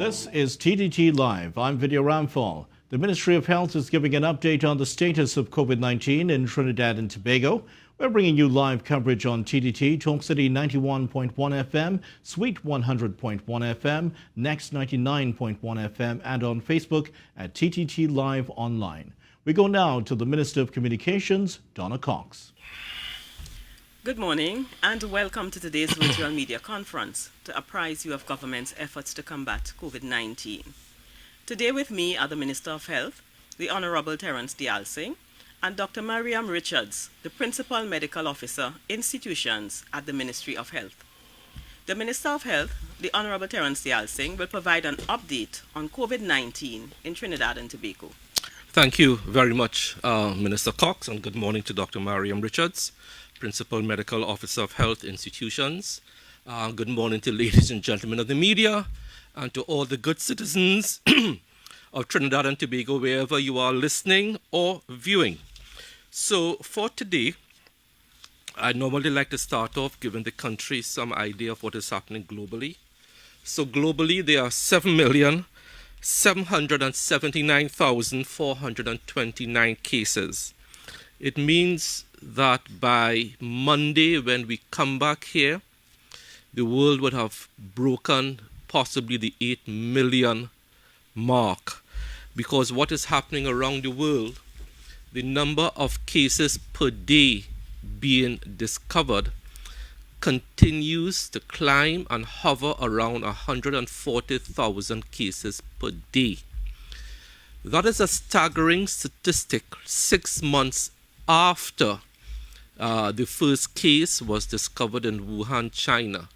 This is TTT Live. I'm Vidya Ramphal. The Ministry of Health is giving an update on the status of COVID-19 in Trinidad and Tobago. We're bringing you live coverage on TTT, Talk City 91.1 FM, Sweet 100.1 FM, Next 99.1 FM, and on Facebook at TTT Live Online. We go now to the Minister of Communications, Donna Cox. Good morning and welcome to today's virtual media conference to apprise you of government's efforts to combat COVID-19. Today with me are the Minister of Health, the Honorable Terence Dialsing, and Dr. Mariam Richards, the Principal Medical Officer, Institutions at the Ministry of Health. The Minister of Health, the Honorable Terence Dialsing, will provide an update on COVID-19 in Trinidad and Tobago. Thank you very much, Minister Cox, and good morning to Dr. Mariam Richards, Principal Medical Officer of Health Institutions. Good morning to ladies and gentlemen of the media and to all the good citizens of Trinidad and Tobago, wherever you are listening or viewing. So for today, I normally like to start off giving the country some idea of what is happening globally. So globally, there are 7,779,429 cases. It means that by Monday, when we come back here, the world would have broken possibly the 8 million mark. Because what is happening around the world, the number of cases per day being discovered continues to climb and hover around 140,000 cases per day. That is a staggering statistic 6 months after the first case was discovered in Wuhan, China.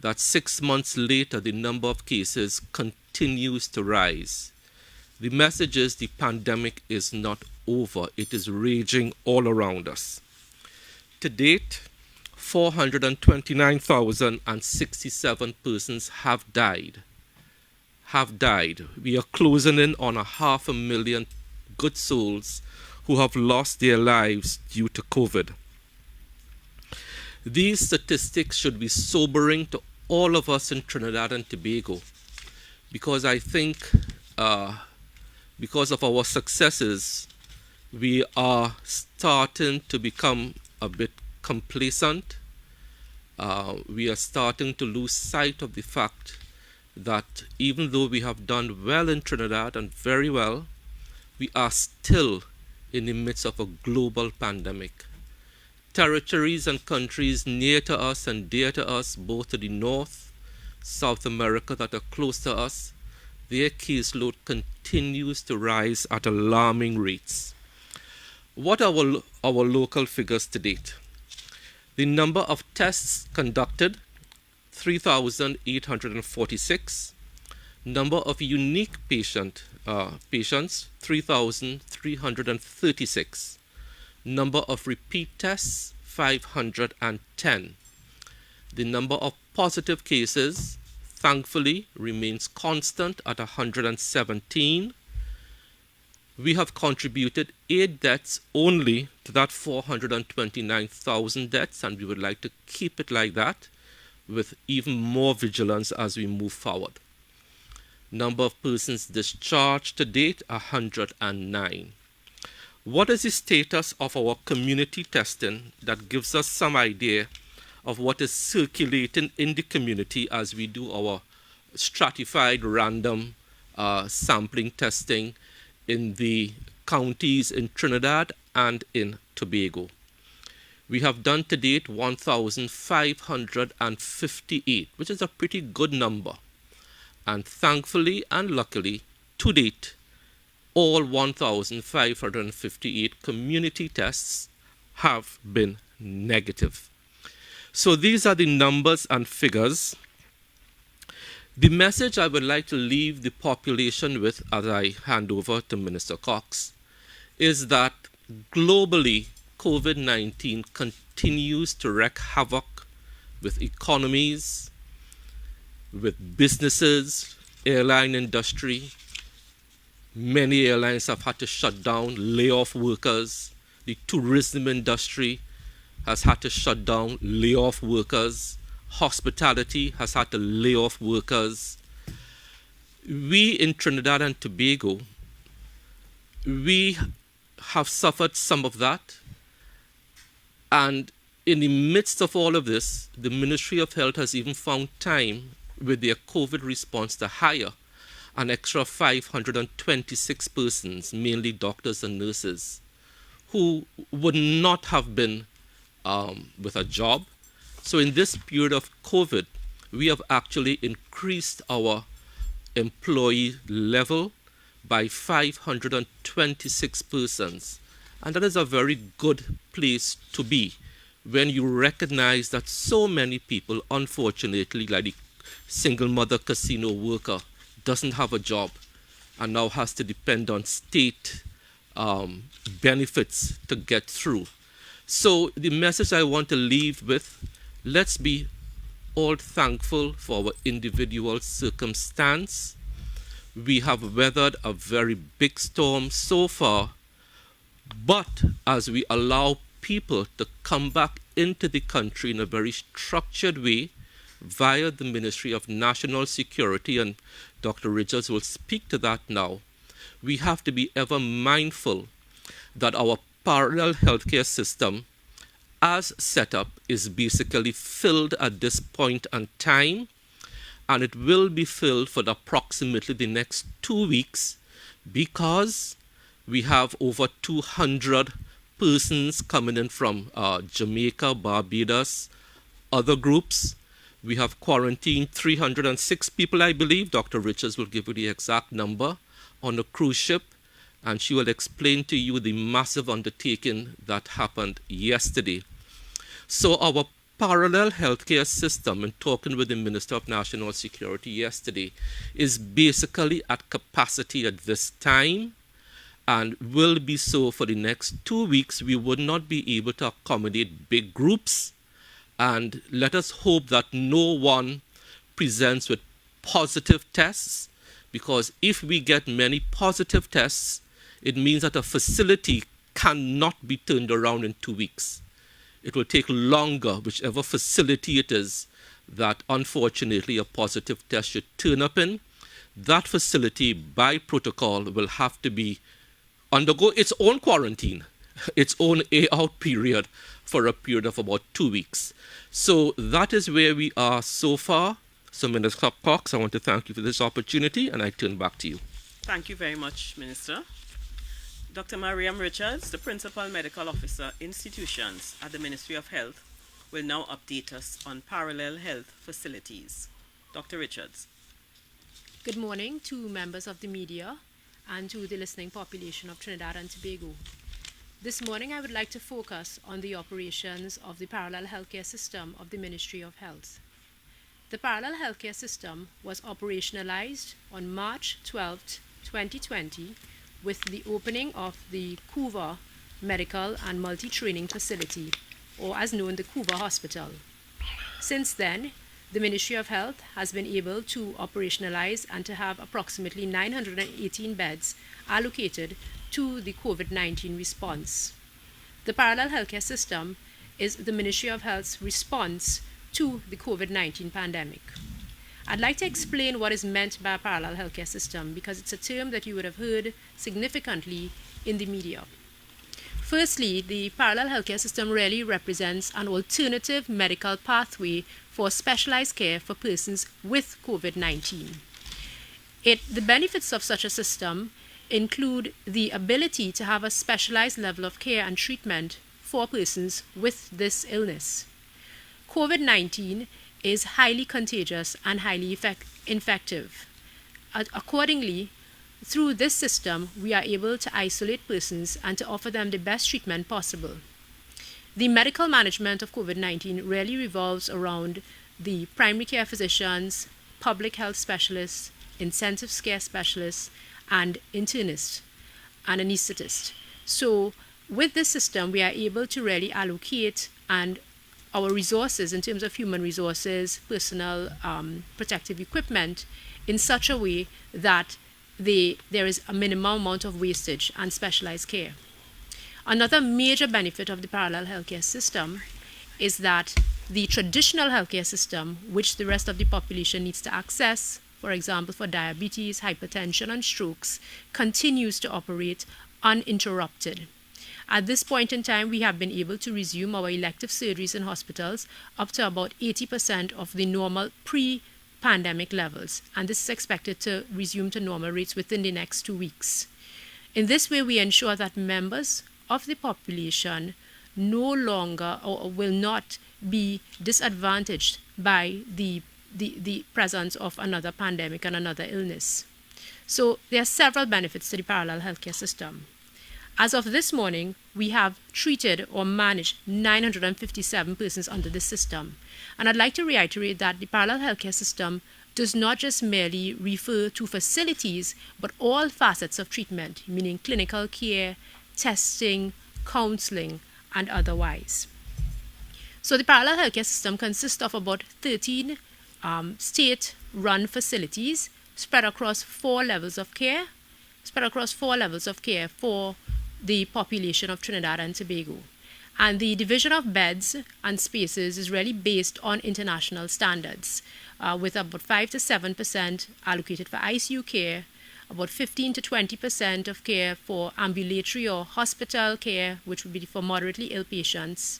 That 6 months later, the number of cases continues to rise. The message is the pandemic is not over. It is raging all around us. To date, 429,067 persons have died. We are closing in on 500,000 good souls who have lost their lives due to COVID. These statistics should be sobering to all of us in Trinidad and Tobago, because I think because of our successes, we are starting to become a bit complacent. We are starting to lose sight of the fact that even though we have done well in Trinidad and very well, we are still in the midst of a global pandemic. Territories and countries near to us and dear to us, both to the north, South America that are close to us, their caseload continues to rise at alarming rates. What are our local figures to date? The number of tests conducted, 3,846. Number of unique patients, 3,336. Number of repeat tests, 510. The number of positive cases, thankfully, remains constant at 117. We have contributed 8 deaths only to that 429,000 deaths, and we would like to keep it like that with even more vigilance as we move forward. Number of persons discharged to date, 109. What is the status of our community testing that gives us some idea of what is circulating in the community as we do our stratified random sampling testing in the counties in Trinidad and in Tobago? We have done to date 1,558, which is a pretty good number. And thankfully and luckily, to date, all 1,558 community tests have been negative. So these are the numbers and figures. The message I would like to leave the population with as I hand over to Minister Cox is that globally, COVID-19 continues to wreak havoc with economies, with businesses, airline industry. Many airlines have had to shut down, lay off workers. The tourism industry has had to shut down, lay off workers. Hospitality has had to lay off workers. we in Trinidad and Tobago, we have suffered some of that. And in the midst of all of this, the Ministry of Health has even found time with their COVID response to hire an extra 526 persons, mainly doctors and nurses, who would not have been with a job. So in this period of COVID, we have actually increased our employee level by 526 persons. And that is a very good place to be when you recognize that so many people, unfortunately, like the single mother casino worker, doesn't have a job and now has to depend on state benefits to get through. So the message I want to leave with, let's be all thankful for our individual circumstance. We have weathered a very big storm so far, but as we allow people to come back into the country in a very structured way via the Ministry of National Security, and Dr. Richards will speak to that now, we have to be ever mindful that our parallel healthcare system as set up is basically filled at this point in time, and it will be filled for approximately the next 2 weeks because we have over 200 persons coming in from Jamaica, Barbados, other groups. We have quarantined 306 people, I believe. Dr. Richards will give you the exact number on a cruise ship, and she will explain to you the massive undertaking that happened yesterday. So our parallel healthcare system, in talking with the Minister of National Security yesterday, is basically at capacity at this time and will be so for the next 2 weeks. We would not be able to accommodate big groups, and let us hope that no one presents with positive tests, because if we get many positive tests, it means that a facility cannot be turned around in 2 weeks. It will take longer, whichever facility it is that unfortunately a positive test should turn up in. That facility, by protocol, will have to undergo its own quarantine, its own out period for a period of about 2 weeks. So that is where we are so far. So Minister Cox, I want to thank you for this opportunity, and I turn back to you. Thank you very much, Minister. Dr. Mariam Richards, the Principal Medical Officer, Institutions at the Ministry of Health, will now update us on parallel health facilities. Dr. Richards. Good morning to members of the media and to the listening population of Trinidad and Tobago. This morning I would like to focus on the operations of the parallel healthcare system of the Ministry of Health. The parallel healthcare system was operationalized on March 12, 2020, with the opening of the Couva Medical and Multi-Training Facility, or as known, the Couva Hospital. Since then, the Ministry of Health has been able to operationalize and to have approximately 918 beds allocated to the COVID-19 response. The parallel healthcare system is the Ministry of Health's response to the COVID-19 pandemic. I'd like to explain what is meant by a parallel healthcare system, because it's a term that you would have heard significantly in the media. Firstly, the parallel healthcare system really represents an alternative medical pathway for specialized care for persons with COVID-19. The benefits of such a system include the ability to have a specialized level of care and treatment for persons with this illness. COVID-19 is highly contagious and highly infective. Accordingly, through this system, we are able to isolate persons and to offer them the best treatment possible. The medical management of COVID-19 really revolves around the primary care physicians, public health specialists, intensive care specialists, and internists and anesthetists. So with this system, we are able to really allocate and our resources in terms of human resources, personal protective equipment in such a way that there is a minimum amount of wastage and specialized care. Another major benefit of the parallel healthcare system is that the traditional healthcare system, which the rest of the population needs to access for example for diabetes, hypertension, and strokes, continues to operate uninterrupted. At this point in time, we have been able to resume our elective surgeries in hospitals up to about 80% of the normal pre-pandemic levels, and this is expected to resume to normal rates within the next 2 weeks. In this way, we ensure that members of the population no longer or will not be disadvantaged by the presence of another pandemic and another illness. So there are several benefits to the parallel healthcare system. As of this morning, we have treated or managed 957 persons under this system. And I'd like to reiterate that the parallel healthcare system does not just merely refer to facilities, but all facets of treatment, meaning clinical care, testing, counseling, and otherwise. So the parallel healthcare system consists of about 13 state-run facilities spread across 4 levels of care for the population of Trinidad and Tobago. And the division of beds and spaces is really based on international standards, with about 5 to 7% allocated for ICU care, about 15 to 20% of care for ambulatory or hospital care, which would be for moderately ill patients,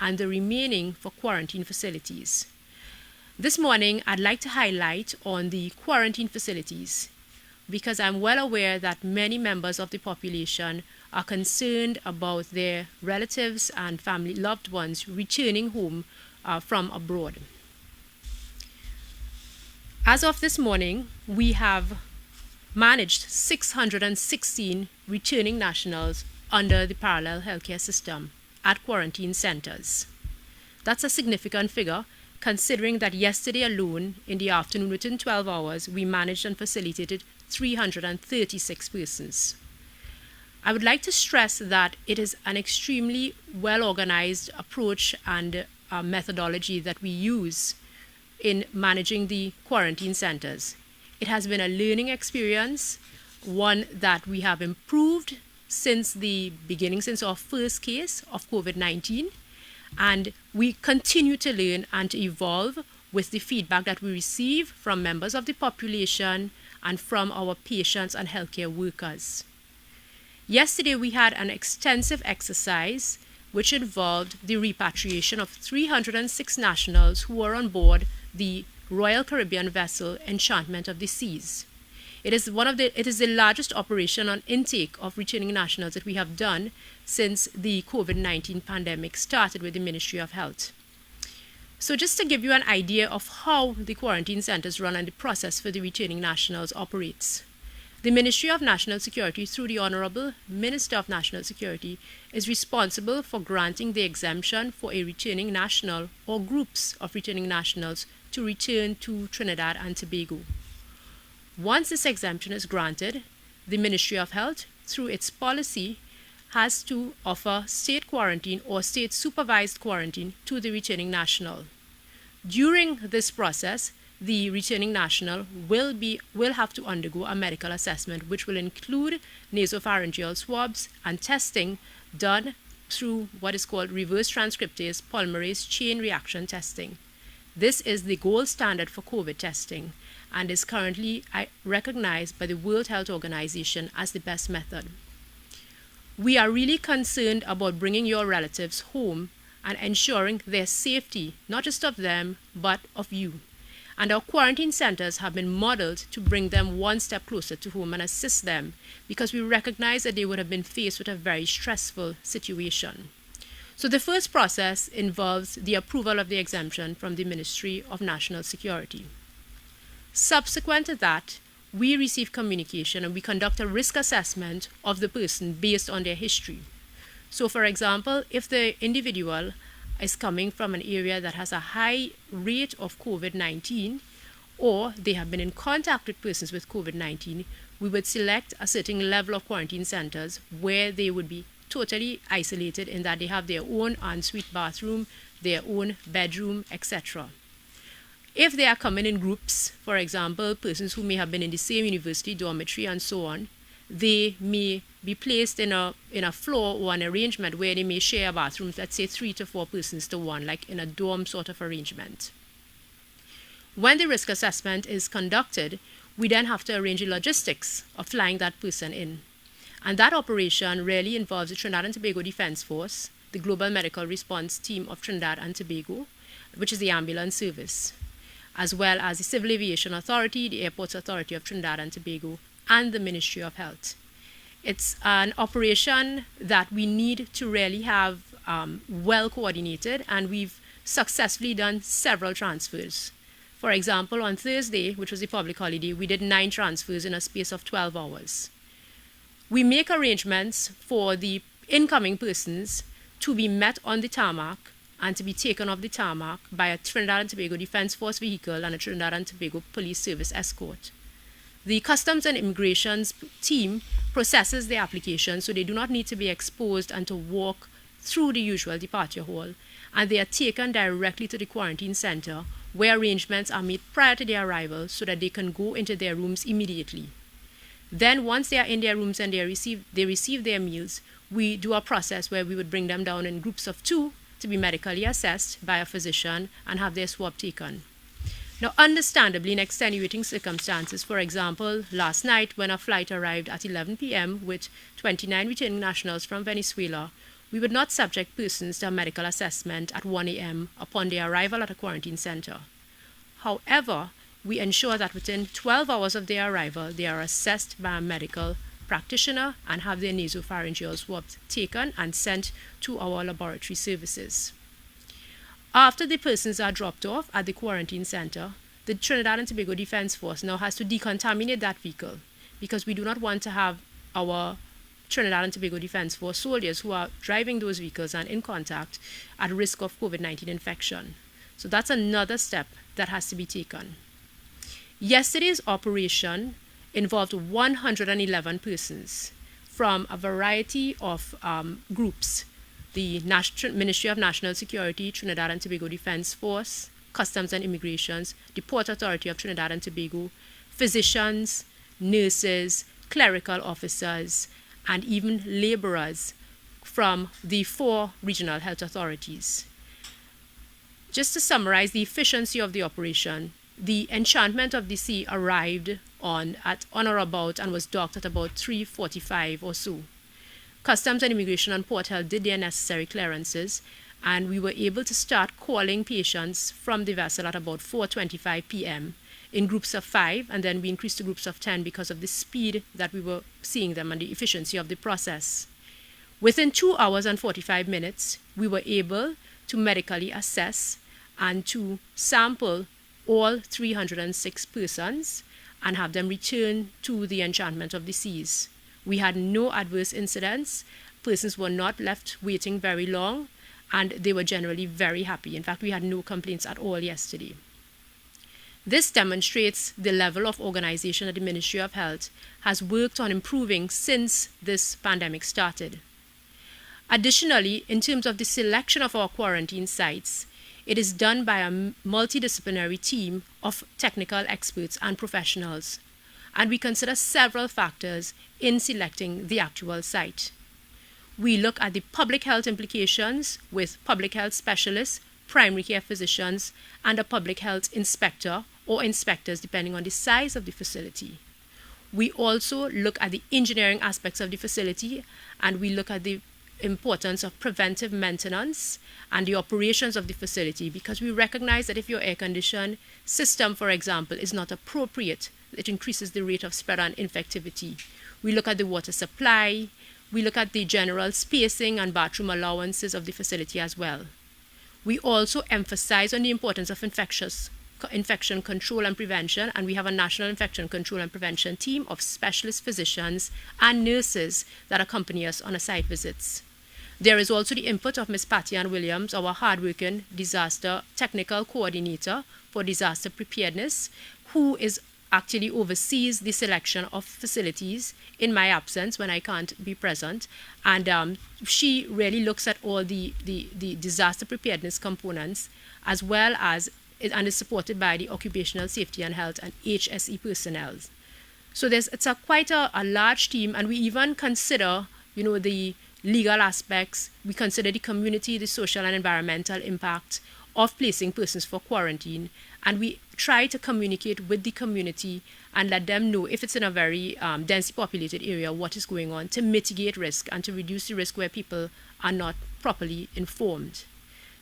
and the remaining for quarantine facilities. This morning, I'd like to highlight on the quarantine facilities, because I'm well aware that many members of the population are concerned about their relatives and family loved ones returning home from abroad. As of this morning, we have managed 616 returning nationals under the parallel healthcare system at quarantine centers. That's a significant figure, considering that yesterday alone, in the afternoon, within 12 hours, we managed and facilitated 336 persons. I would like to stress that it is an extremely well-organized approach and methodology that we use in managing the quarantine centers. It has been a learning experience, one that we have improved since the beginning, since our first case of COVID-19, and we continue to learn and to evolve with the feedback that we receive from members of the population and from our patients and healthcare workers. Yesterday, we had an extensive exercise which involved the repatriation of 306 nationals who were on board the Royal Caribbean vessel Enchantment of the Seas. It is the largest operation on intake of returning nationals that we have done since the COVID-19 pandemic started with the Ministry of Health. So just to give you an idea of how the quarantine centers run and the process for the returning nationals operates. The Ministry of National Security, through the Honorable Minister of National Security, is responsible for granting the exemption for a returning national or groups of returning nationals to return to Trinidad and Tobago. Once this exemption is granted, the Ministry of Health, through its policy, has to offer state quarantine or state supervised quarantine to the returning national. During this process, the returning national will have to undergo a medical assessment, which will include nasopharyngeal swabs and testing done through what is called reverse transcriptase polymerase chain reaction testing. This is the gold standard for COVID testing and is currently recognized by the World Health Organization as the best method. We are really concerned about bringing your relatives home and ensuring their safety, not just of them, but of you. And our quarantine centers have been modeled to bring them one step closer to home and assist them, because we recognize that they would have been faced with a very stressful situation. So the first process involves the approval of the exemption from the Ministry of National Security. Subsequent to that, we receive communication and we conduct a risk assessment of the person based on their history. So for example, if the individual is coming from an area that has a high rate of COVID-19, or they have been in contact with persons with COVID-19, we would select a certain level of quarantine centers where they would be totally isolated in that they have their own ensuite bathroom, their own bedroom, etc. If they are coming in groups, for example, persons who may have been in the same university dormitory and so on, they may be placed in a floor or an arrangement where they may share bathrooms, let's say 3 to 4 persons to one, like in a dorm sort of arrangement. When the risk assessment is conducted, we then have to arrange the logistics of flying that person in. And that operation really involves the Trinidad and Tobago Defense Force, the Global Medical Response Team of Trinidad and Tobago, which is the ambulance service, as well as the Civil Aviation Authority, the Airports Authority of Trinidad and Tobago, and the Ministry of Health. It's an operation that we need to really have well coordinated, and we've successfully done several transfers. For example, on Thursday, which was a public holiday, we did 9 transfers in a space of 12 hours. We make arrangements for the incoming persons to be met on the tarmac and to be taken off the tarmac by a Trinidad and Tobago Defense Force vehicle and a Trinidad and Tobago Police Service escort. The Customs and Immigrations team processes the application, so they do not need to be exposed and to walk through the usual departure hall, and they are taken directly to the quarantine center, where arrangements are made prior to their arrival so that they can go into their rooms immediately. Then once they are in their rooms and they receive their meals, we do a process where we would bring them down in groups of 2 to be medically assessed by a physician and have their swab taken. Now, understandably, in extenuating circumstances, for example, last night when a flight arrived at 11 p.m. with 29 returning nationals from Venezuela, we would not subject persons to a medical assessment at 1 a.m. upon their arrival at a quarantine center. However, we ensure that within 12 hours of their arrival, they are assessed by a medical practitioner and have their nasopharyngeal swabs taken and sent to our laboratory services. After the persons are dropped off at the quarantine center, the Trinidad and Tobago Defense Force now has to decontaminate that vehicle, because we do not want to have our Trinidad and Tobago Defense Force soldiers who are driving those vehicles and in contact at risk of COVID-19 infection. So that's another step that has to be taken. Yesterday's operation involved 111 persons from a variety of groups: the Ministry of National Security, Trinidad and Tobago Defense Force, Customs and Immigrations, the Port Authority of Trinidad and Tobago, physicians, nurses, clerical officers, and even laborers from the 4 regional health authorities. Just to summarize the efficiency of the operation, the Enchantment of the Sea arrived on or about and was docked at about 3:45 or so. Customs and Immigration and Port Health did their necessary clearances, and we were able to start calling patients from the vessel at about 4:25 p.m. in groups of 5, and then we increased to groups of 10 because of the speed that we were seeing them and the efficiency of the process. Within 2 hours and 45 minutes, we were able to medically assess and to sample all 306 persons and have them return to the Enchantment of the Seas. We had no adverse incidents. Persons were not left waiting very long, and they were generally very happy. In fact, we had no complaints at all yesterday. This demonstrates the level of organization that the Ministry of Health has worked on improving since this pandemic started. Additionally, in terms of the selection of our quarantine sites, it is done by a multidisciplinary team of technical experts and professionals, and we consider several factors in selecting the actual site. We look at the public health implications with public health specialists, primary care physicians, and a public health inspector or inspectors depending on the size of the facility. We also look at the engineering aspects of the facility, and we look at the importance of preventive maintenance and the operations of the facility, because we recognize that if your air condition system, for example, is not appropriate, it increases the rate of spread and infectivity. We look at the water supply, we look at the general spacing and bathroom allowances of the facility as well. We also emphasize on the importance of infection control and prevention, and we have a National Infection Control and Prevention team of specialist physicians and nurses that accompany us on our site visits. There is also the input of Ms. Patty Ann Williams, our hardworking disaster technical coordinator for disaster preparedness, who actually oversees the selection of facilities in my absence when I can't be present, and she really looks at all the disaster preparedness components, as well as and is supported by the Occupational Safety and Health and HSE personnel. So it's quite a large team, and we even consider, the legal aspects. We consider the community, the social and environmental impact of placing persons for quarantine, and we try to communicate with the community and let them know if it's in a very densely populated area what is going on, to mitigate risk and to reduce the risk where people are not properly informed.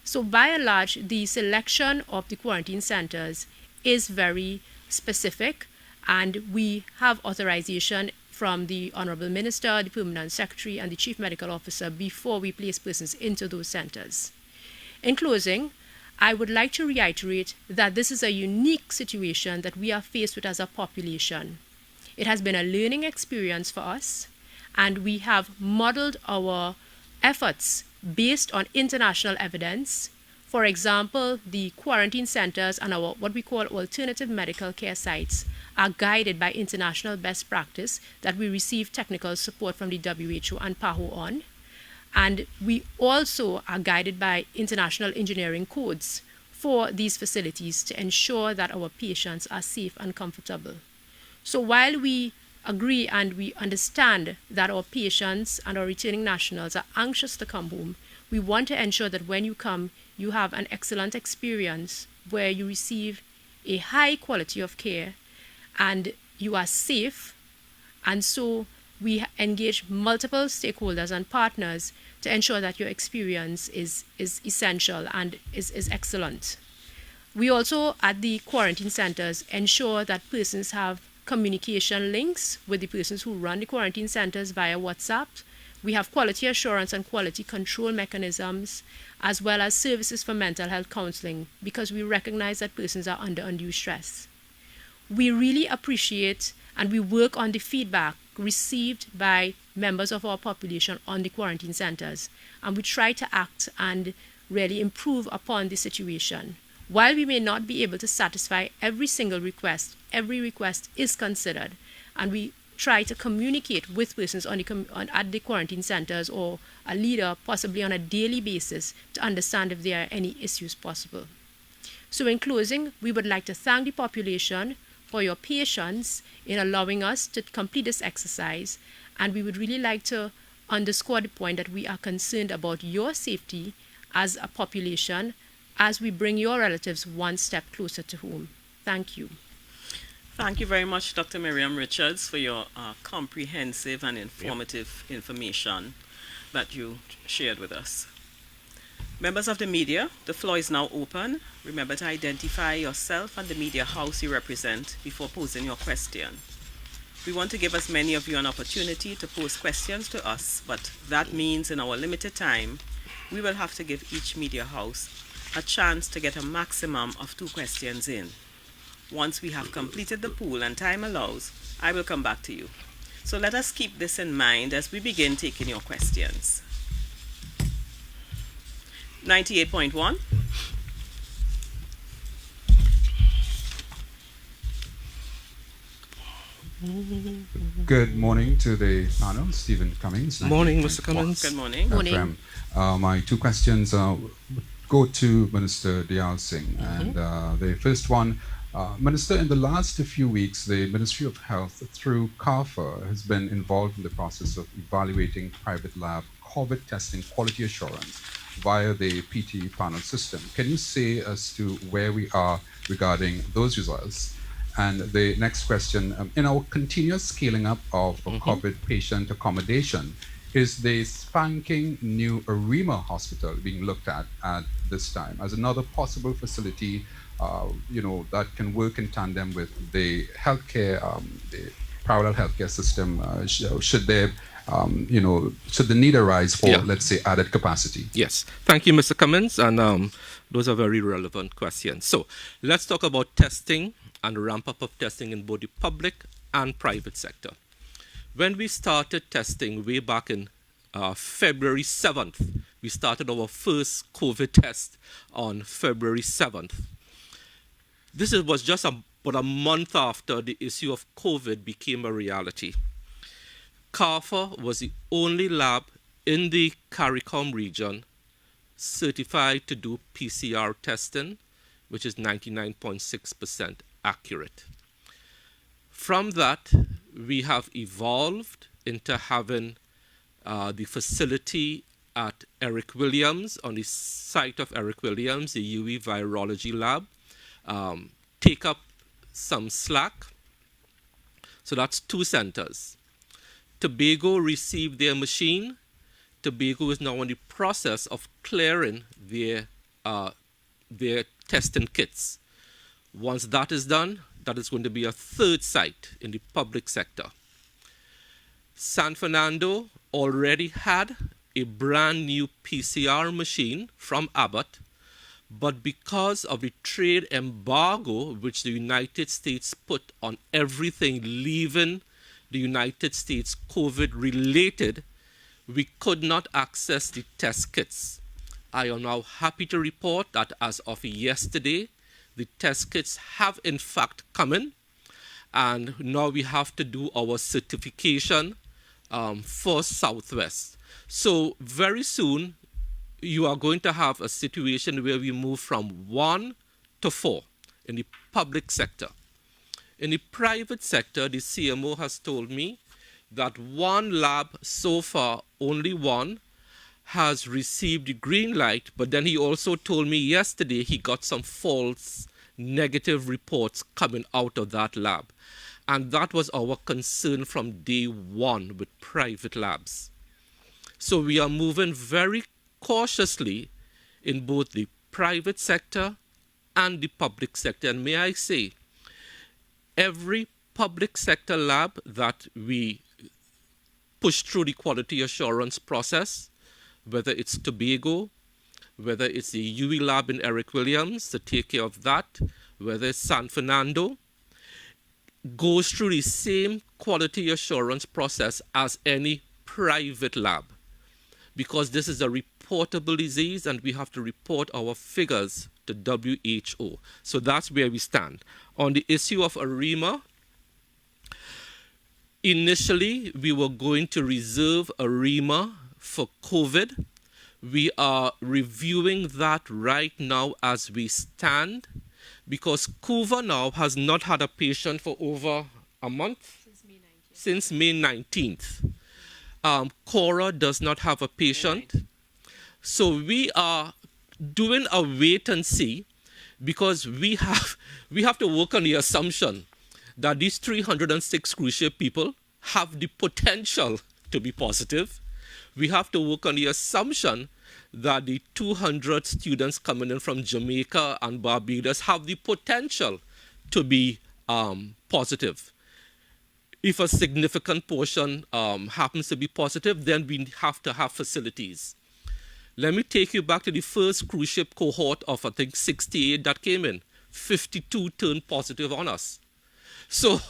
So by and large, the selection of the quarantine centers is very specific, and we have authorization from the Honorable Minister, the Permanent Secretary, and the Chief Medical Officer before we place persons into those centers. In closing, I would like to reiterate that this is a unique situation that we are faced with as a population. It has been a learning experience for us, and we have modeled our efforts based on international evidence. For example, the quarantine centers and our what we call alternative medical care sites are guided by international best practice that we receive technical support from the WHO and PAHO on. And we also are guided by international engineering codes for these facilities to ensure that our patients are safe and comfortable. So while we agree and we understand that our patients and our returning nationals are anxious to come home, we want to ensure that when you come, you have an excellent experience where you receive a high quality of care and you are safe. And so we engage multiple stakeholders and partners to ensure that your experience is essential and is excellent. We also, at the quarantine centers, ensure that persons have communication links with the persons who run the quarantine centers via WhatsApp. We have quality assurance and quality control mechanisms, as well as services for mental health counseling, because we recognize that persons are under undue stress. We really appreciate and we work on the feedback received by members of our population on the quarantine centers, and we try to act and really improve upon the situation. While we may not be able to satisfy every single request, every request is considered, and we try to communicate with persons at the quarantine centers or a leader possibly on a daily basis to understand if there are any issues possible. So in closing, we would like to thank the population for your patience in allowing us to complete this exercise, and we would really like to underscore the point that we are concerned about your safety as a population as we bring your relatives one step closer to home. Thank you. Thank you very much, Dr. Miriam Richards, for your comprehensive and informative information that you shared with us. Members of the media, the floor is now open. Remember to identify yourself and the media house you represent before posing your question. We want to give as many of you an opportunity to pose questions to us, but that means in our limited time, we will have to give each media house a chance to get a maximum of 2 questions in. Once we have completed the pool and time allows, I will come back to you. So let us keep this in mind as we begin taking your questions. 98.1. Good morning to the panel. Stephen Cummings. Morning, Mr. Cummings. Good morning. Morning. My 2 questions go to Minister Dayal Singh. And the first one, Minister, in the last few weeks, the Ministry of Health through CARFA has been involved in the process of evaluating private lab COVID testing quality assurance via the PT panel system. Can you say as to where we are regarding those results? And the next question, in our continuous scaling up of COVID patient accommodation, is the spanking new ARIMA hospital being looked at this time as another possible facility, that can work in tandem with the healthcare, the parallel healthcare system? Should there, should the need arise for, let's say, added capacity? Yes. Thank you, Mr. Cummins. And those are very relevant questions. So let's talk about testing and ramp up of testing in both the public and private sector. When we started testing way back in February 7th, we started our first COVID test on February 7th. This was just about a month after the issue of COVID became a reality. CARFA was the only lab in the CARICOM region certified to do PCR testing, which is 99.6% accurate. From that, we have evolved into having the facility at Eric Williams, on the site of Eric Williams, the UE Virology Lab, take up some slack. So that's 2 centers. Tobago received their machine. Tobago is now in the process of clearing their testing kits. Once that is done, that is going to be a 3rd site in the public sector. San Fernando already had a brand new PCR machine from Abbott, but because of the trade embargo which the United States put on everything leaving the United States COVID-related, we could not access the test kits. I am now happy to report that as of yesterday, the test kits have in fact come in, and now we have to do our certification for Southwest. So very soon, you are going to have a situation where we move from 1 to 4 in the public sector. In the private sector, the CMO has told me that one lab so far, only one, has received the green light, but then he also told me yesterday he got some false negative reports coming out of that lab. And that was our concern from day one with private labs. So we are moving very cautiously in both the private sector and the public sector. And may I say, every public sector lab that we push through the quality assurance process, whether it's Tobago, whether it's the UE lab in Eric Williams to take care of that, whether it's San Fernando, goes through the same quality assurance process as any private lab, because this is a reportable disease and we have to report our figures to WHO. So that's where we stand. On the issue of AREMA, initially we were going to reserve AREMA for COVID. We are reviewing that right now as we stand, because CUVA now has not had a patient for over a month, since May 19th. Cora does not have a patient. So we are doing a wait and see, because we have to work on the assumption that these 306 cruise ship people have the potential to be positive. We have to work on the assumption that the 200 students coming in from Jamaica and Barbados have the potential to be positive. If a significant portion happens to be positive, then we have to have facilities. Let me take you back to the first cruise ship cohort of, I think, 68 that came in. 52 turned positive on us. So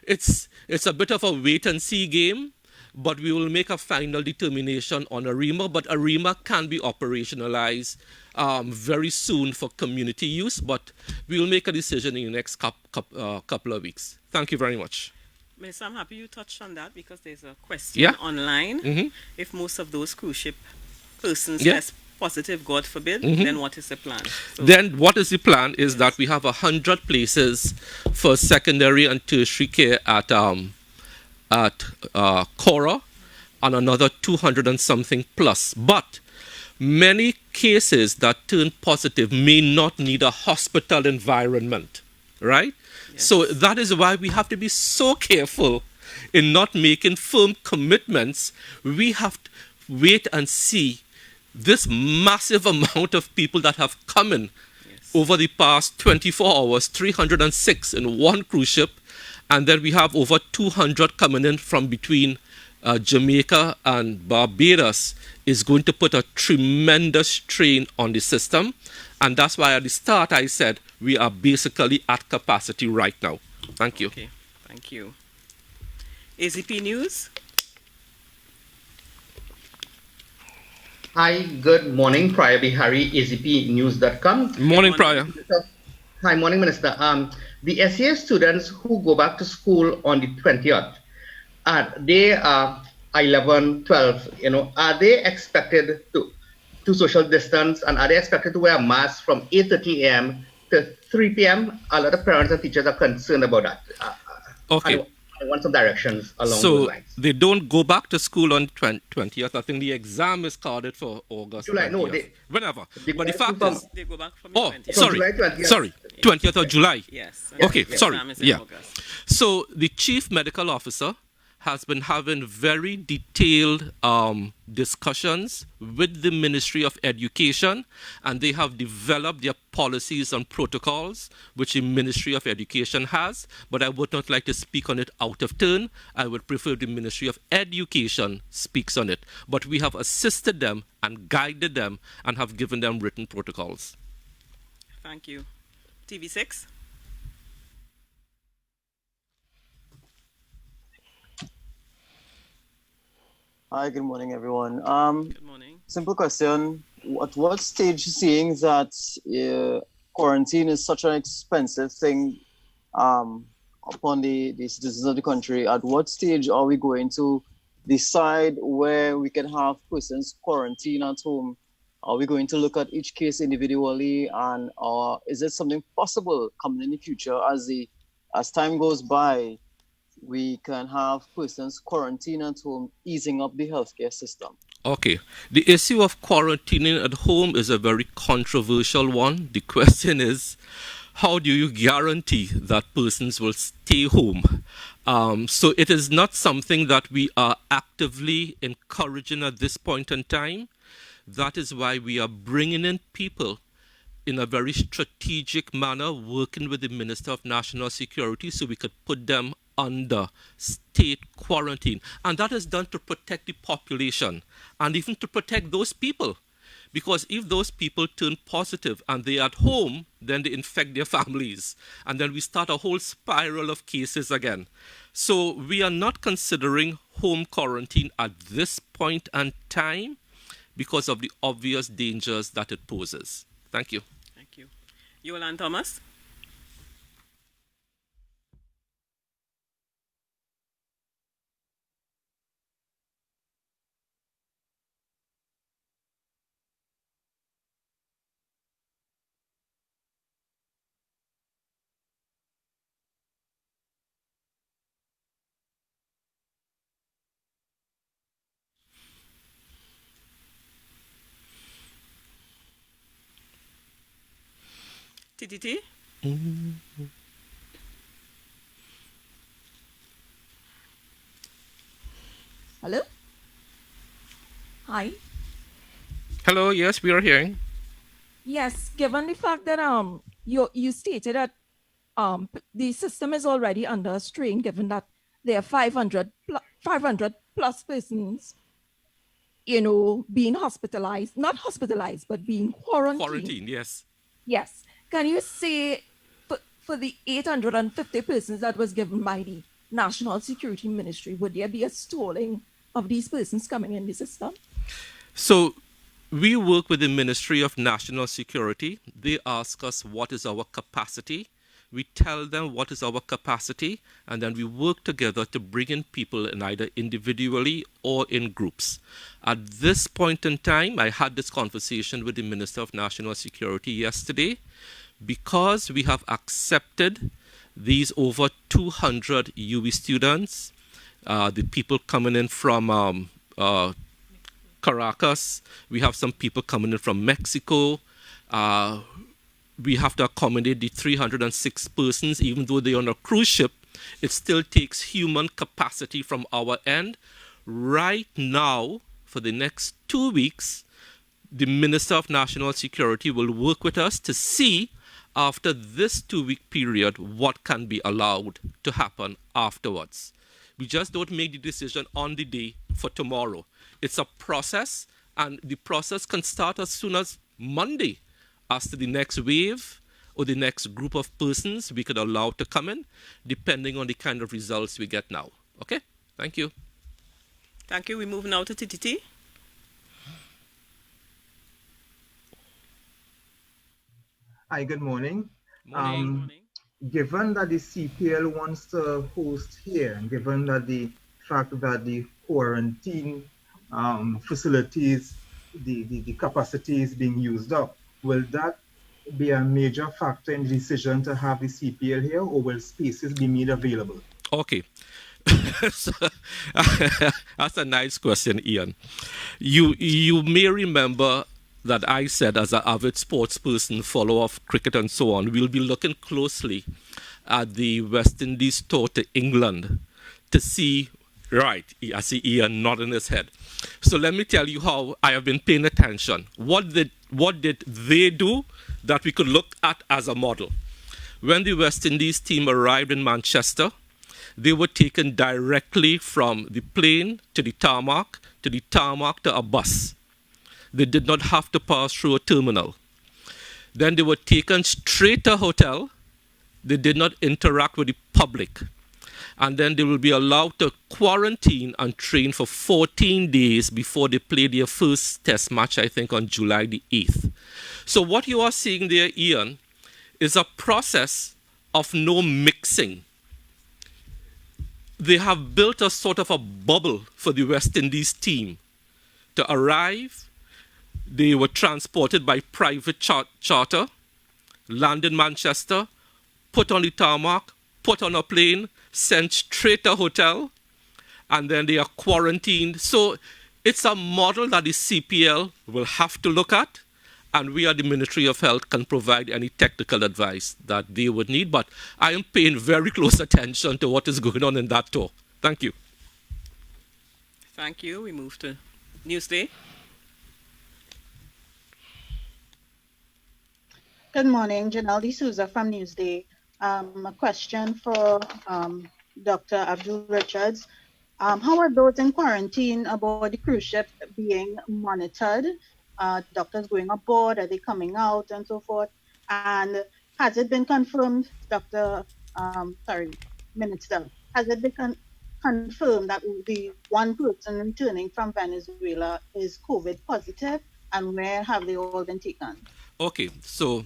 it's a bit of a wait and see game, but we will make a final determination on AREMA. But AREMA can be operationalized very soon for community use, but we will make a decision in the next couple of weeks. Thank you very much. Minister, I'm happy you touched on that, because there's a question online. Mm-hmm. If most of those cruise ship persons Yeah. test positive, God forbid, Mm-hmm. then what is the plan? So, Then what is the plan is that we have 100 places for secondary and tertiary care at Cora, and another 200 and something plus. But many cases that turn positive may not need a hospital environment, right? Yes. So that is why we have to be so careful in not making firm commitments. We have to wait and see this massive amount of people that have come in over the past 24 hours, 306 in one cruise ship, and then we have over 200 coming in from between Jamaica and Barbados, is going to put a tremendous strain on the system. And that's why at the start I said we are basically at capacity right now. Thank you. Okay, thank you. AZP News. Hi, good morning. Prior Bihari, azpnews.com. Morning, Prior. Hi, morning, Minister. The SEA students who go back to school on the 20th, they are 11, 12, are they expected to social distance, and are they expected to wear a mask from 8:30 a.m. to 3 p.m.? A lot of parents and teachers are concerned about that. Okay. I want some directions along those So lines. they don't go back to school on 20th. I think the exam is carded for August July, 20th. no, whenever. they But the go fact from- is, They go back from oh, the 20th. From sorry, July 20th. sorry, 20th of July. Yes. Okay, the sorry. exam is in Yeah. August. So the chief medical officer has been having very detailed discussions with the Ministry of Education, and they have developed their policies and protocols, which the Ministry of Education has. But I would not like to speak on it out of turn. I would prefer the Ministry of Education speaks on it. But we have assisted them and guided them and have given them written protocols. Thank you. TV6. Hi, good morning, everyone. Good morning. Simple question. At what stage, seeing that quarantine is such an expensive thing upon the citizens of the country, at what stage are we going to decide where we can have persons quarantined at home? Are we going to look at each case individually, and is it something possible coming in the future as time goes by? We can have persons quarantined at home, easing up the healthcare system. Okay. The issue of quarantining at home is a very controversial one. The question is, how do you guarantee that persons will stay home? So it is not something that we are actively encouraging at this point in time. That is why we are bringing in people in a very strategic manner, working with the Minister of National Security so we could put them under state quarantine. And that is done to protect the population and even to protect those people. Because if those people turn positive and they're at home, then they infect their families. And then we start a whole spiral of cases again. So we are not considering home quarantine at this point in time because of the obvious dangers that it poses. Thank you. Thank you. Yolan Thomas. TTT. Hello? Hi. Hello, yes, we are hearing. Yes, given the fact that you stated that the system is already under strain, given that there are 500 plus persons, being hospitalized, not hospitalized, but being quarantined. Quarantine, yes. Yes. Can you say for the 850 persons that was given by the National Security Ministry, would there be a stalling of these persons coming in the system? So we work with the Ministry of National Security. They ask us what is our capacity. We tell them what is our capacity, and then we work together to bring in people in either individually or in groups. At this point in time, I had this conversation with the Minister of National Security yesterday. Because we have accepted these over 200 UE students, the people coming in from Caracas, we have some people coming in from Mexico, we have to accommodate the 306 persons, even though they're on a cruise ship, it still takes human capacity from our end. Right now, for the next 2 weeks, the Minister of National Security will work with us to see, after this 2-week period, what can be allowed to happen afterwards. We just don't make the decision on the day for tomorrow. It's a process, and the process can start as soon as Monday. As to the next wave or the next group of persons we could allow to come in, depending on the kind of results we get now. Okay? Thank you. Thank you. We move now to TTT. Hi, good morning. Morning. Given that the CPL wants to host here, and given that the fact that the quarantine facilities, the capacity is being used up, will that be a major factor in the decision to have the CPL here, or will spaces be made available? Okay. So, that's a nice question, Ian. You may remember that I said, as an avid sports person, follower of cricket and so on, we'll be looking closely at the West Indies tour to England to see, right, I see Ian nodding his head. So let me tell you how I have been paying attention. What did they do that we could look at as a model? When the West Indies team arrived in Manchester, they were taken directly from the plane to the tarmac to a bus. They did not have to pass through a terminal. Then they were taken straight to a hotel. They did not interact with the public. And then they will be allowed to quarantine and train for 14 days before they play their first test match, I think, on July the 8th. So what you are seeing there, Ian, is a process of no mixing. They have built a sort of a bubble for the West Indies team to arrive. They were transported by private charter, land in Manchester, put on the tarmac, put on a plane, sent straight to a hotel, and then they are quarantined. So it's a model that the CPL will have to look at, and we at the Ministry of Health can provide any technical advice that they would need. But I am paying very close attention to what is going on in that tour. Thank you. Thank you. We move to Newsday. Good morning, Janelle D'Souza from Newsday. A question for Dr. Abdul Richards. How are those in quarantine aboard the cruise ship being monitored? Doctors going aboard, are they coming out and so forth? And has it been confirmed, Minister, has it been confirmed that the one person returning from Venezuela is COVID positive, and where have they all been taken? Okay, so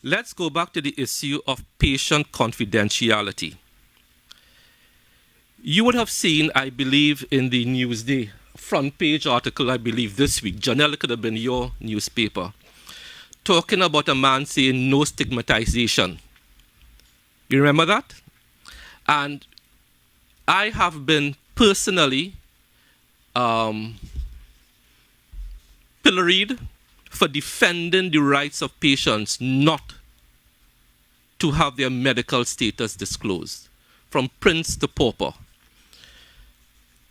let's go back to the issue of patient confidentiality. You would have seen, I believe, in the Newsday front page article, I believe this week, Janelle, could have been your newspaper, talking about a man saying no stigmatization. You remember that? And I have been personally pilloried for defending the rights of patients not to have their medical status disclosed, from prince to pauper.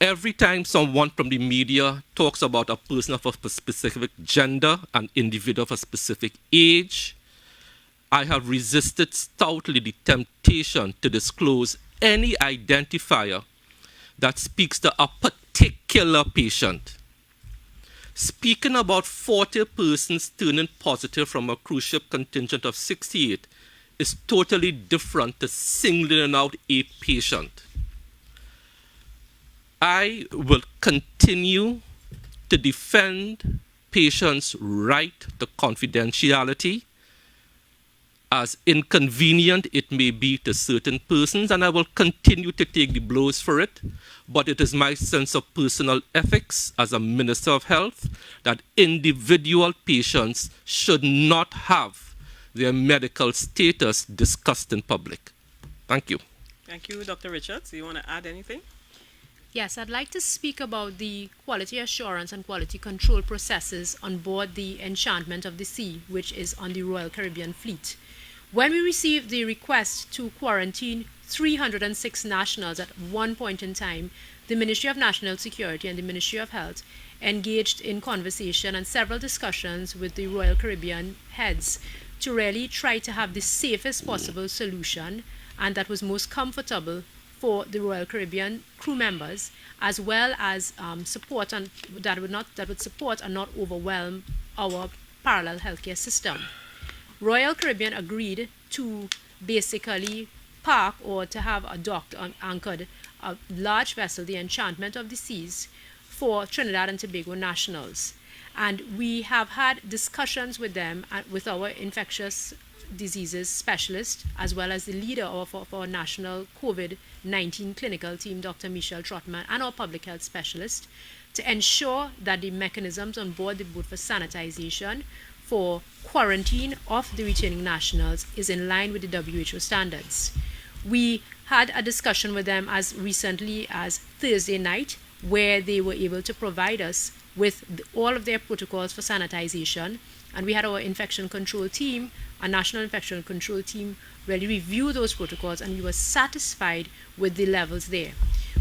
Every time someone from the media talks about a person of a specific gender, an individual of a specific age, I have resisted stoutly the temptation to disclose any identifier that speaks to a particular patient. Speaking about 40 persons turning positive from a cruise ship contingent of 68 is totally different to singling out a patient. I will continue to defend patients' right to confidentiality, as inconvenient it may be to certain persons, and I will continue to take the blows for it. But it is my sense of personal ethics as a Minister of Health that individual patients should not have their medical status discussed in public. Thank you. Thank you, Dr. Richards. Do you want to add anything? Yes, I'd like to speak about the quality assurance and quality control processes on board the Enchantment of the Sea, which is on the Royal Caribbean Fleet. When we received the request to quarantine 306 nationals at one point in time, the Ministry of National Security and the Ministry of Health engaged in conversation and several discussions with the Royal Caribbean heads to really try to have the safest possible solution, and that was most comfortable for the Royal Caribbean crew members, as well as support and that would support and not overwhelm our parallel healthcare system. Royal Caribbean agreed to basically park or to have a docked anchored a large vessel, the Enchantment of the Seas, for Trinidad and Tobago nationals. And we have had discussions with them, with our infectious diseases specialist, as well as the leader of our national COVID-19 clinical team, Dr. Michelle Trotman, and our public health specialist, to ensure that the mechanisms on board the boat for sanitization, for quarantine of the returning nationals, is in line with the WHO standards. We had a discussion with them as recently as Thursday night, where they were able to provide us with all of their protocols for sanitization. And we had our infection control team, a national infection control team, really review those protocols, and we were satisfied with the levels there.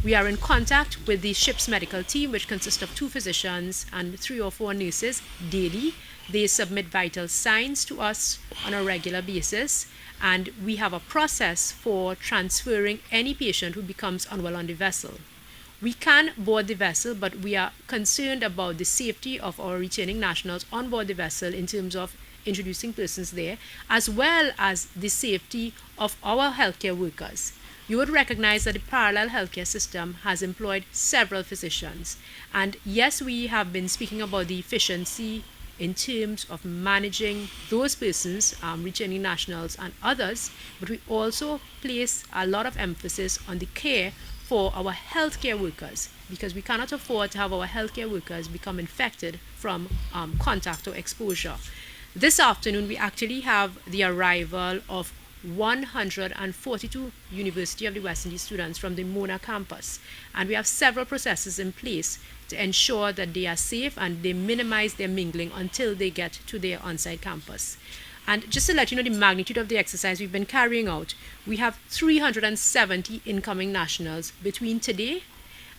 We are in contact with the ship's medical team, which consists of 2 physicians and 3 or 4 nurses daily. They submit vital signs to us on a regular basis, and we have a process for transferring any patient who becomes unwell on the vessel. We can board the vessel, but we are concerned about the safety of our returning nationals on board the vessel in terms of introducing persons there, as well as the safety of our healthcare workers. You would recognize that the parallel healthcare system has employed several physicians. And yes, we have been speaking about the efficiency in terms of managing those persons, returning nationals and others, but we also place a lot of emphasis on the care for our healthcare workers, because we cannot afford to have our healthcare workers become infected from contact or exposure. This afternoon, we actually have the arrival of 142 University of the West Indies students from the Mona campus, and we have several processes in place to ensure that they are safe and they minimize their mingling until they get to their on-site campus. And just to let you know the magnitude of the exercise we've been carrying out, we have 370 incoming nationals between today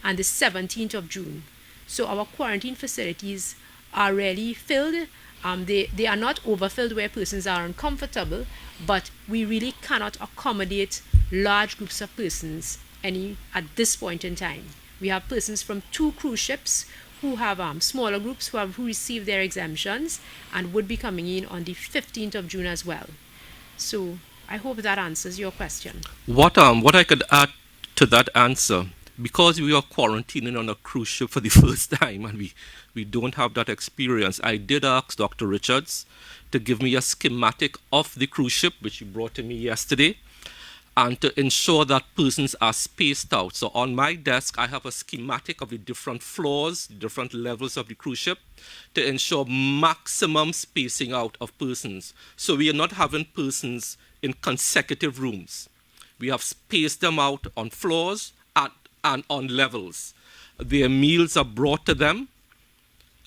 and the 17th of June. So our quarantine facilities are really filled. They are not overfilled where persons are uncomfortable, but we really cannot accommodate large groups of persons at this point in time. We have persons from 2 cruise ships who have smaller groups who received their exemptions and would be coming in on the 15th of June as well. So I hope that answers your question. What I could add to that answer, because we are quarantining on a cruise ship for the first time and we don't have that experience, I did ask Dr. Richards to give me a schematic of the cruise ship, which he brought to me yesterday, and to ensure that persons are spaced out. So on my desk, I have a schematic of the different floors, different levels of the cruise ship, to ensure maximum spacing out of persons. So we are not having persons in consecutive rooms. We have spaced them out on floors and on levels. Their meals are brought to them,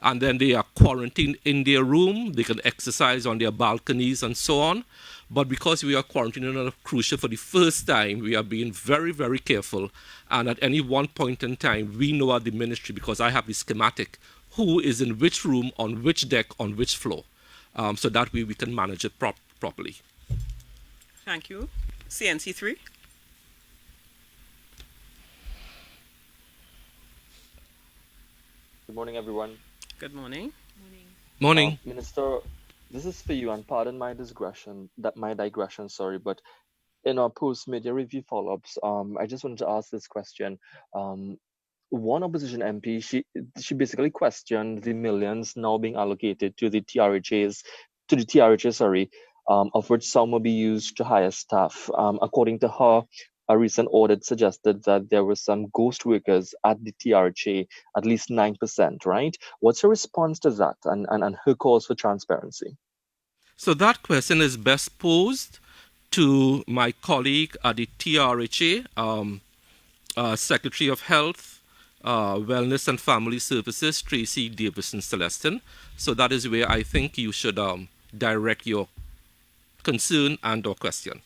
and then they are quarantined in their room. They can exercise on their balconies and so on. But because we are quarantining on a cruise ship for the first time, we are being very, very careful. And at any one point in time, we know at the ministry, because I have the schematic, who is in which room, on which deck, on which floor. So that way we can manage it properly. Thank you. CNC3. Good morning, everyone. Good morning. Morning. Minister, this is for you, and pardon my digression, but in our post-media review follow-ups, I just wanted to ask this question. One opposition MP, she basically questioned the millions now being allocated to the TRHA, of which some will be used to hire staff. According to her, a recent audit suggested that there were some ghost workers at the TRHA, at least 9%, right? What's her response to that and her calls for transparency? So that question is best posed to my colleague at the TRHA, Secretary of Health, Wellness and Family Services, Tracy Davison-Celestin. So that is where I think you should direct your concern and or question.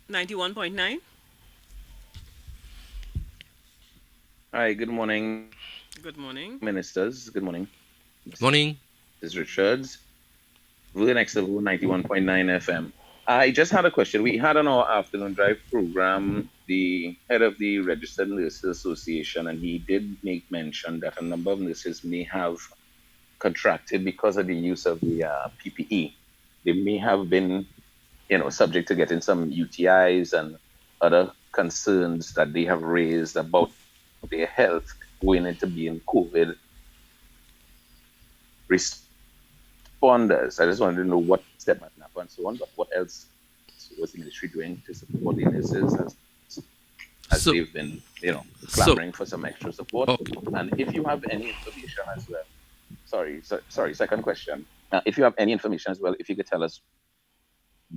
91.9. Hi, good morning. Good morning. Ministers, good morning. Morning. This is Richards. Really next to 91.9 FM. I just had a question. We had on our afternoon drive program the head of the Registered Nurses Association, and he did make mention that a number of nurses may have contracted because of the use of the PPE. They may have been, subject to getting some UTIs and other concerns that they have raised about their health going into being COVID responders. I just wanted to know what step might happen and so on, but what else was the ministry doing to support the nurses as they've been, clamoring for some extra support? Okay. And if you have any information as well, sorry, second question. If you have any information as well, if you could tell us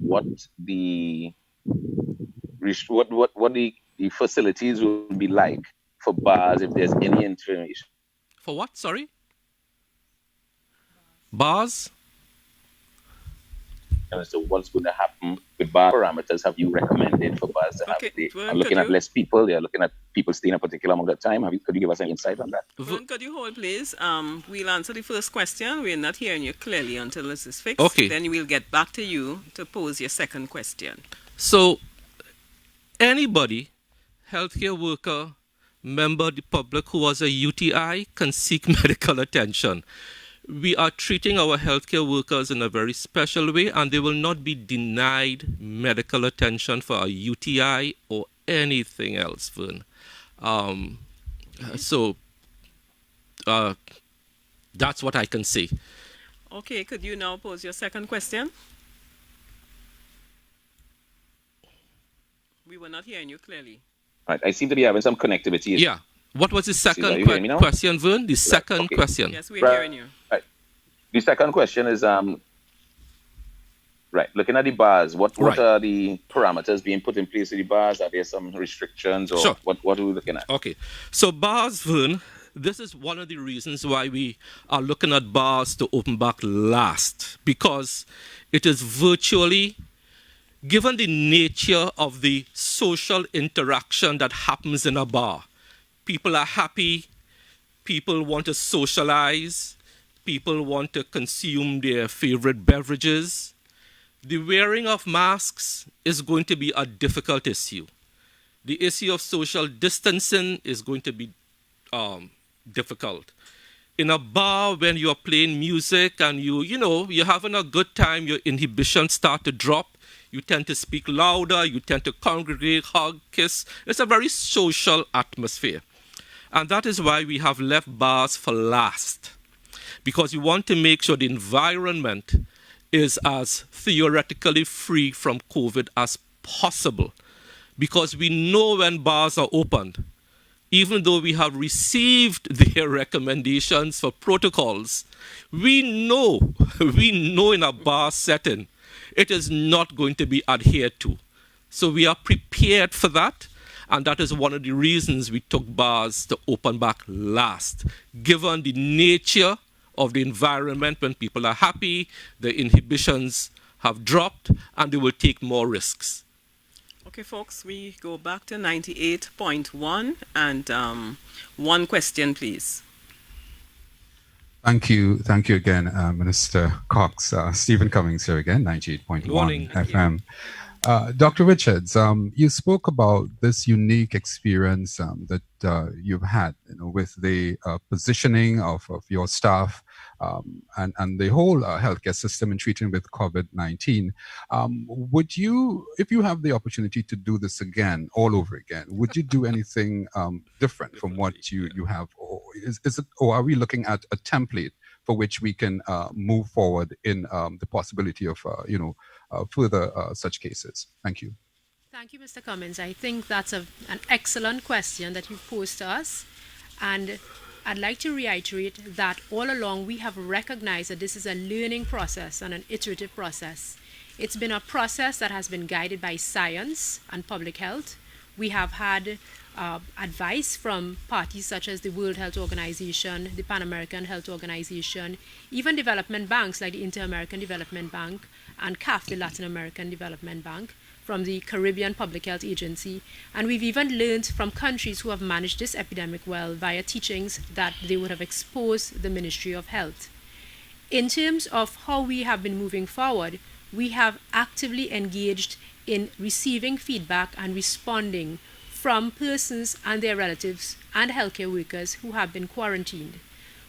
what the what the facilities will be like for bars, if there's any information. For what? Sorry? Bars? So what's going to happen with bar parameters have you recommended for bars to have? They are looking at less people. They are looking at people staying a particular amount of time. Could you give us any insight on that? Vern, could you hold, please? We'll answer the first question. We're not hearing you clearly until this is fixed. Okay. Then we'll get back to you to pose your second question. So, anybody, healthcare worker, member of the public who has a UTI can seek medical attention. We are treating our healthcare workers in a very special way, and they will not be denied medical attention for a UTI or anything else, Vern. That's what I can say. Okay, could you now pose your second question? We were not hearing you clearly. Right, I seem to be having some connectivity. Yeah. What was the second question, Vern? The second question. Yes, we're hearing you. Right. The second question is, looking at the bars, what are the parameters being put in place with the bars? Are there some restrictions, or Sure. what are we looking at? Okay. So bars, Vern, this is one of the reasons why we are looking at bars to open back last, because it is virtually, given the nature of the social interaction that happens in a bar, people are happy, people want to socialize, people want to consume their favorite beverages. The wearing of masks is going to be a difficult issue. The issue of social distancing is going to be difficult. In a bar, when you are playing music and you're having a good time, your inhibitions start to drop. You tend to speak louder, you tend to congregate, hug, kiss. It's a very social atmosphere. And that is why we have left bars for last, because we want to make sure the environment is as theoretically free from COVID as possible. Because we know when bars are opened, even though we have received their recommendations for protocols, we know in a bar setting, it is not going to be adhered to. So we are prepared for that, and that is one of the reasons we took bars to open back last, given the nature of the environment. When people are happy, the inhibitions have dropped, and they will take more risks. Okay, folks, we go back to 98.1, and one question, please. Thank you again, Minister Cox. Stephen Cummings here again, 98.1 FM. Dr. Richards, you spoke about this unique experience that you've had, with the positioning of your staff and the whole healthcare system in treating with COVID-19. Would you, if you have the opportunity to do this again, all over again, would you do anything different from what you have? Or or are we looking at a template for which we can move forward in the possibility of, further such cases? Thank you. Thank you, Mr. Cummins. I think that's an excellent question that you've posed to us. And I'd like to reiterate that all along we have recognized that this is a learning process and an iterative process. It's been a process that has been guided by science and public health. We have had advice from parties such as the World Health Organization, the Pan American Health Organization, even development banks like the Inter-American Development Bank and CAF, the Latin American Development Bank, from the Caribbean Public Health Agency. And we've even learned from countries who have managed this epidemic well via teachings that they would have exposed the Ministry of Health. In terms of how we have been moving forward, we have actively engaged in receiving feedback and responding from persons and their relatives and healthcare workers who have been quarantined.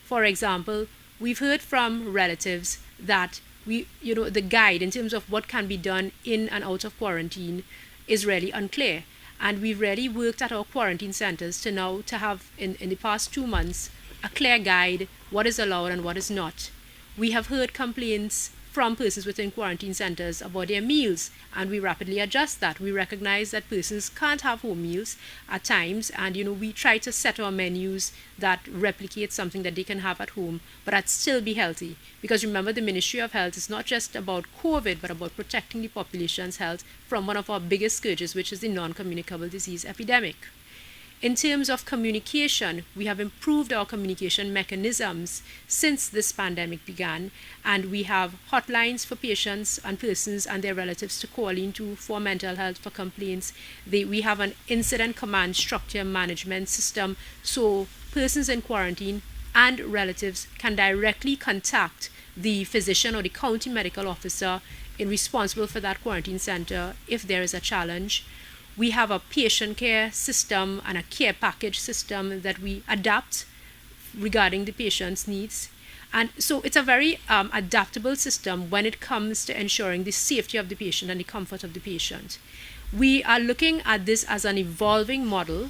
For example, we've heard from relatives that the guide in terms of what can be done in and out of quarantine is really unclear. And we've really worked at our quarantine centers to have, in the past 2 months, a clear guide, what is allowed and what is not. We have heard complaints from persons within quarantine centers about their meals, and we rapidly adjust that. We recognize that persons can't have home meals at times, and we try to set our menus that replicate something that they can have at home, but that still be healthy. Because remember, the Ministry of Health is not just about COVID, but about protecting the population's health from one of our biggest scourges, which is the non-communicable disease epidemic. In terms of communication, we have improved our communication mechanisms since this pandemic began, and we have hotlines for patients and persons and their relatives to call into for mental health, for complaints. We have an incident command structure management system, so persons in quarantine and relatives can directly contact the physician or the county medical officer responsible for that quarantine center if there is a challenge. We have a patient care system and a care package system that we adapt regarding the patient's needs. And so it's a very adaptable system when it comes to ensuring the safety of the patient and the comfort of the patient. We are looking at this as an evolving model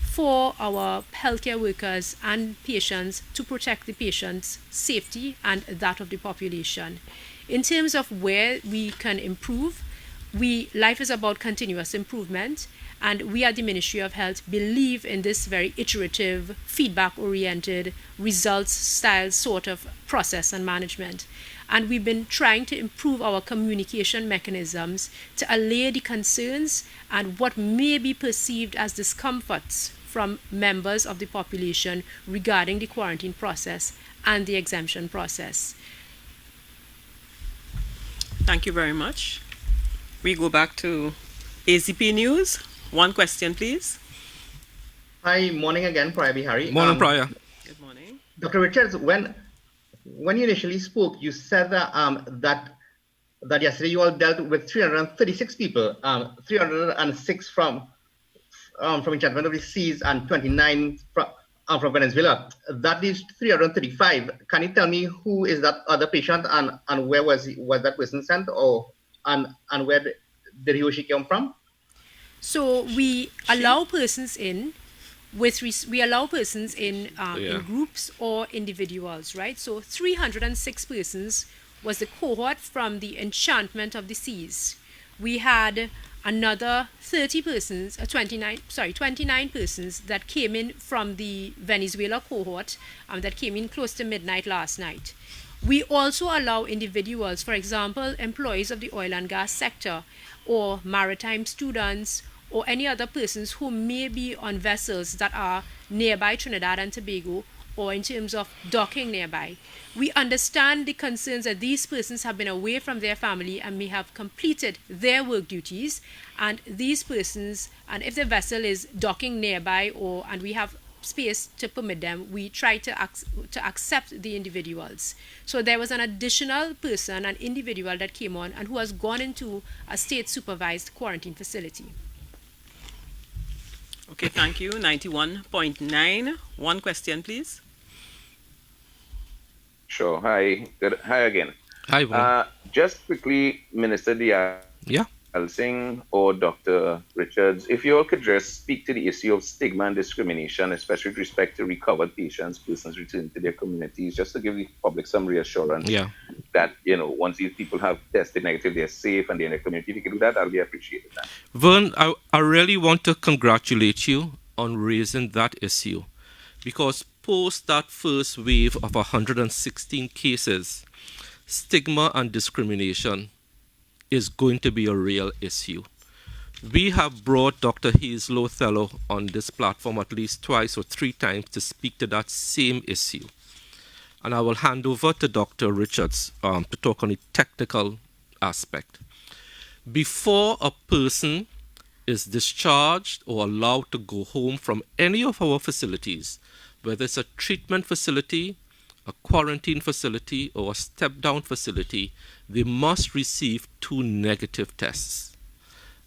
for our healthcare workers and patients to protect the patient's safety and that of the population. In terms of where we can improve, life is about continuous improvement, and we at the Ministry of Health believe in this very iterative, feedback-oriented, results-style sort of process and management. And we've been trying to improve our communication mechanisms to allay the concerns and what may be perceived as discomforts from members of the population regarding the quarantine process and the exemption process. Thank you very much. We go back to AZP News. One question, please. Hi, morning again, Priya Bihari. Morning, Priya. Good morning. Dr. Richards, when you initially spoke, you said that that yesterday you all dealt with 336 people, 306 from enchantment of the seas and 29 from Venezuela. That leaves 335. Can you tell me who is that other patient and where was that person sent, and where did he or she come from? So we allow persons in in groups or individuals, right? So 306 persons was the cohort from the enchantment of the seas. We had another 29 persons that came in from the Venezuela cohort that came in close to midnight last night. We also allow individuals, for example, employees of the oil and gas sector or maritime students or any other persons who may be on vessels that are nearby Trinidad and Tobago or in terms of docking nearby. We understand the concerns that these persons have been away from their family and may have completed their work duties, and these persons, and if the vessel is docking nearby and we have space to permit them, we try to accept the individuals. So there was an additional person, an individual that came on and who has gone into a state-supervised quarantine facility. Okay, thank you. 91.9. One question, please. Sure. Hi. Good. Hi again. Hi. Just quickly, Minister Singh or Dr. Richards, if you all could just speak to the issue of stigma and discrimination, especially with respect to recovered patients, persons returning to their communities, just to give the public some reassurance that, once these people have tested negative, they're safe and they're in their community. If you could do that, I'll be appreciated. Vern, I really want to congratulate you on raising that issue, because post that first wave of 116 cases, stigma and discrimination is going to be a real issue. We have brought Dr. Hazel Othello on this platform at least twice or three times to speak to that same issue. And I will hand over to Dr. Richards to talk on the technical aspect. Before a person is discharged or allowed to go home from any of our facilities, whether it's a treatment facility, a quarantine facility, or a step-down facility, they must receive 2 negative tests.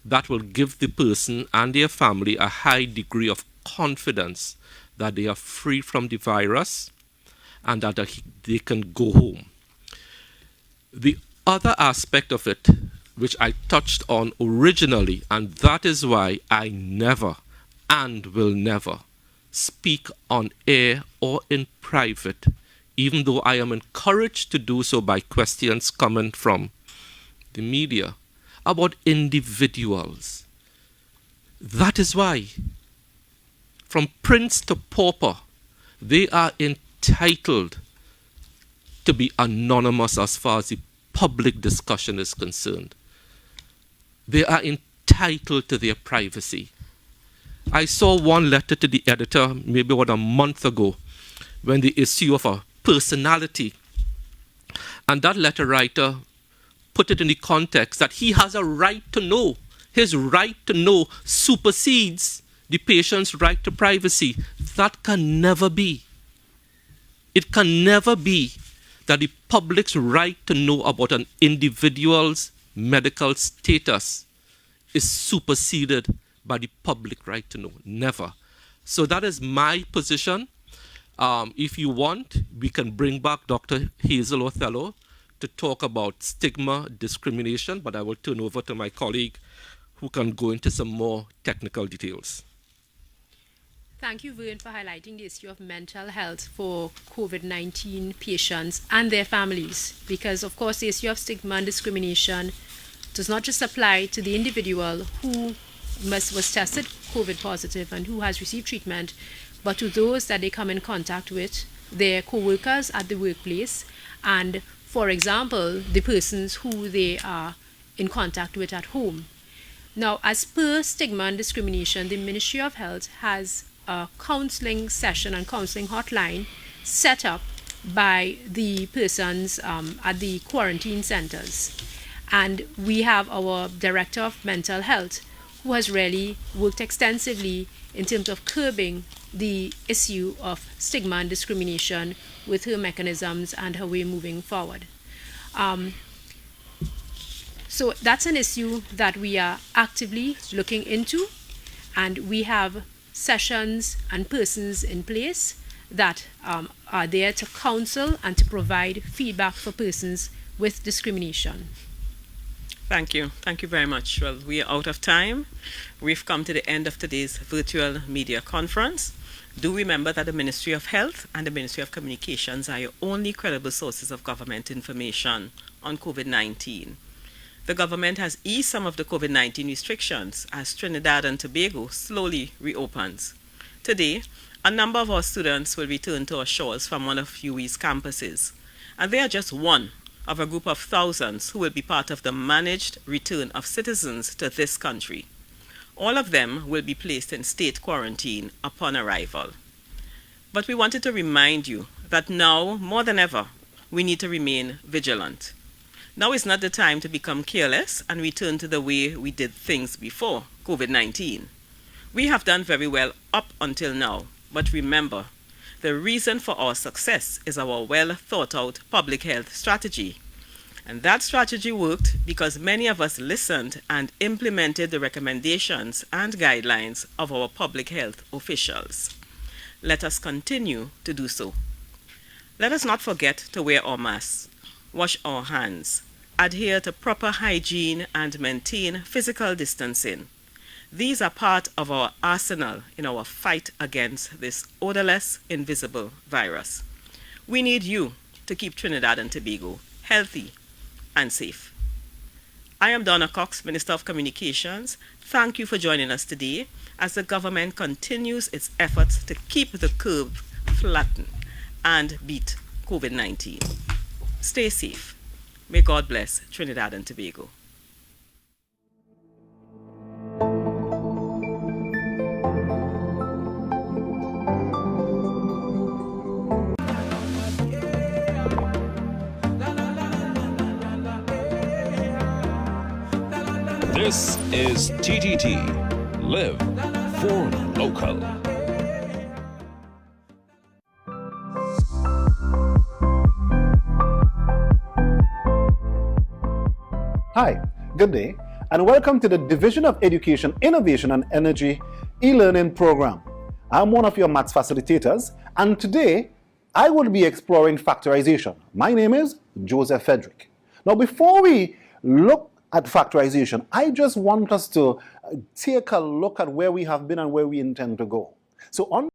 That will give the person and their family a high degree of confidence that they are free from the virus and that they can go home. The other aspect of it, which I touched on originally, and that is why I never and will never speak on air or in private even though I am encouraged to do so by questions coming from the media about individuals. That is why, from prince to pauper, they are entitled to be anonymous as far as the public discussion is concerned. They are entitled to their privacy. I saw one letter to the editor maybe about a month ago when the issue of a personality, and that letter writer put it in the context that he has a right to know. His right to know supersedes the patient's right to privacy. That can never be. It can never be that the public's right to know about an individual's medical status is superseded by the public right to know. Never. So that is my position. If you want, we can bring back Dr. Hazel Othello to talk about stigma, discrimination, but I will turn over to my colleague who can go into some more technical details. Thank you, Vern, for highlighting the issue of mental health for COVID-19 patients and their families, because, of course, the issue of stigma and discrimination does not just apply to the individual who was tested COVID positive and who has received treatment, but to those that they come in contact with, their co-workers at the workplace, and, for example, the persons who they are in contact with at home. Now, as per stigma and discrimination, the Ministry of Health has a counseling session and counseling hotline set up by the persons at the quarantine centers. And we have our Director of Mental Health, who has really worked extensively in terms of curbing the issue of stigma and discrimination with her mechanisms and her way moving forward. So that's an issue that we are actively looking into, and we have sessions and persons in place that are there to counsel and to provide feedback for persons with discrimination. Thank you. Thank you very much. Well, we are out of time. We've come to the end of today's virtual media conference. Do remember that the Ministry of Health and the Ministry of Communications are your only credible sources of government information on COVID-19. The government has eased some of the COVID-19 restrictions as Trinidad and Tobago slowly reopens. Today, a number of our students will return to our shores from one of UWI's campuses, and they are just one of a group of thousands who will be part of the managed return of citizens to this country. All of them will be placed in state quarantine upon arrival. But we wanted to remind you that now, more than ever, we need to remain vigilant. Now is not the time to become careless and return to the way we did things before COVID-19. We have done very well up until now, but remember, the reason for our success is our well-thought-out public health strategy. And that strategy worked because many of us listened and implemented the recommendations and guidelines of our public health officials. Let us continue to do so. Let us not forget to wear our masks, wash our hands, adhere to proper hygiene, and maintain physical distancing. These are part of our arsenal in our fight against this odorless, invisible virus. We need you to keep Trinidad and Tobago healthy and safe. I am Donna Cox, Minister of Communications. Thank you for joining us today as the government continues its efforts to keep the curve flattened and beat COVID-19. Stay safe. May God bless Trinidad and Tobago. This is TTT. Live for local. Hi, good day, and welcome to the Division of Education, Innovation and Energy e-learning program. I'm one of your maths facilitators, and today I will be exploring factorization. My name is Joseph Frederick. Now, before we look at factorization, I just want us to take a look at where we have been and where we intend to go. So on